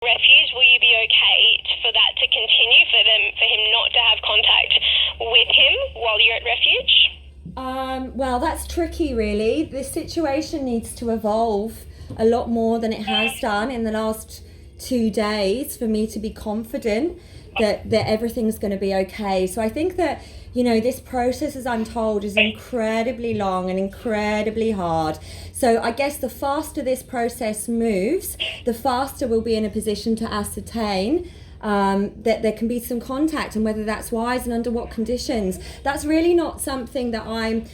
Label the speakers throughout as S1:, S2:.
S1: refuge, will you be okay for that to continue, for him not to have contact with him while you're at refuge?
S2: Well, that's tricky, really. This situation needs to evolve a lot more than it has done in the last 2 days for me to be confident that everything's going to be okay. So I think that, this process, as I'm told, is incredibly long and incredibly hard. So I guess the faster this process moves, the faster we'll be in a position to ascertain that there can be some contact, and whether that's wise and under what conditions. That's really not something that I'm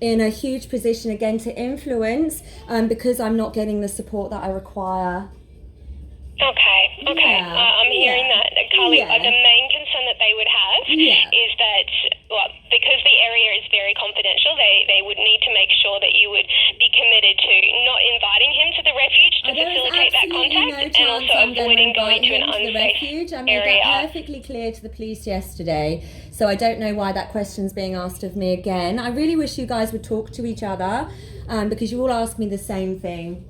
S2: in a huge position again to influence, because I'm not getting the support that I require.
S1: Okay.
S2: Yeah.
S1: I'm hearing that, Carly.
S2: Yeah.
S1: The main concern that they would have is that, because the area is very confidential, they would need to make sure that you would be committed to not inviting him to the refuge to facilitate that contact, and also avoiding going to an unsafe
S2: refuge. I made
S1: area.
S2: that perfectly clear to the police yesterday, so I don't know why that question's being asked of me again. I really wish you guys would talk to each other, because you all ask me the same thing.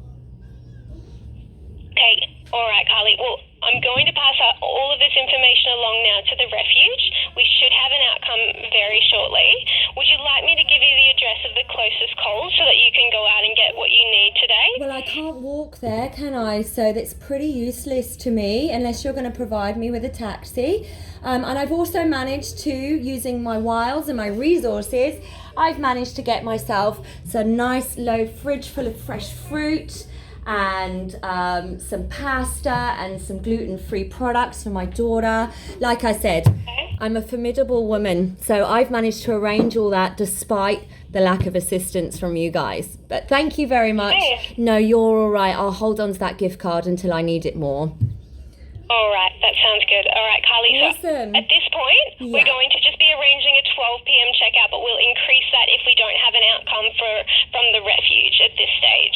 S1: Okay, all right, Carly. Well, I'm going to pass out all of this information along now to the refuge. We should have an outcome very shortly. Would you like me to give you the address of the closest Coles so that you can go out and get what you need today?
S2: Well, I can't walk there, can I? So that's pretty useless to me unless you're going to provide me with a taxi. And I've also managed to, using my wiles and my resources, I've managed to get myself some nice low fridge full of fresh fruit and some pasta and some gluten-free products for my daughter. Like I said, I'm a formidable woman, so I've managed to arrange all that despite the lack of assistance from you guys. But thank you very much.
S1: Hey.
S2: No, you're all right. I'll hold on to that gift card until I need it more.
S1: All right, that sounds good. All right, Carly.
S2: Awesome.
S1: So at this point, we're going to just be arranging a 12 p.m. checkout, but we'll increase that if we don't have an outcome from the refuge at this stage.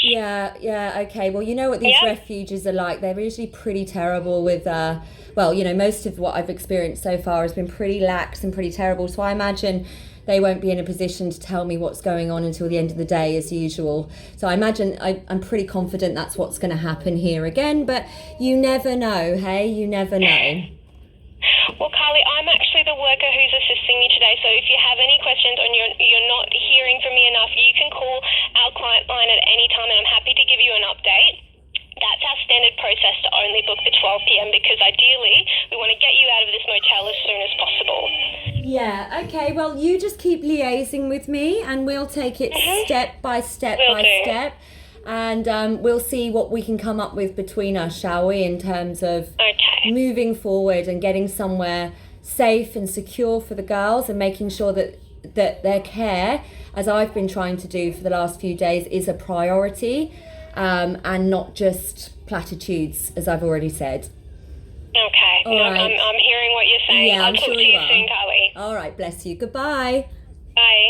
S2: Yeah, okay. Well, you know what these refuges are like. They're usually pretty terrible with, most of what I've experienced so far has been pretty lax and pretty terrible. So I imagine they won't be in a position to tell me what's going on until the end of the day as usual. So I imagine I'm pretty confident that's what's going to happen here again, but you never know, hey? You never know.
S1: Well, Carly, I'm actually the worker who's assisting you today, so if you have any questions or you're not hearing from me enough, you can call our client line at any time, and I'm happy to give you an update. That's our standard process to only book the 12 p.m. because ideally we want to get you out of this motel as soon as possible.
S2: Yeah, okay. Well, you just keep liaising with me and we'll take it step by step step. And we'll see what we can come up with between us, shall we, in terms of moving forward and getting somewhere safe and secure for the girls, and making sure that their care, as I've been trying to do for the last few days, is a priority, and not just platitudes, as I've already said.
S1: Okay.
S2: All right.
S1: I'm hearing what you're saying.
S2: Yeah,
S1: I'll
S2: I'm
S1: talk
S2: sure
S1: to you
S2: you are.
S1: soon, Carly.
S2: All right, bless you. Goodbye.
S1: Bye.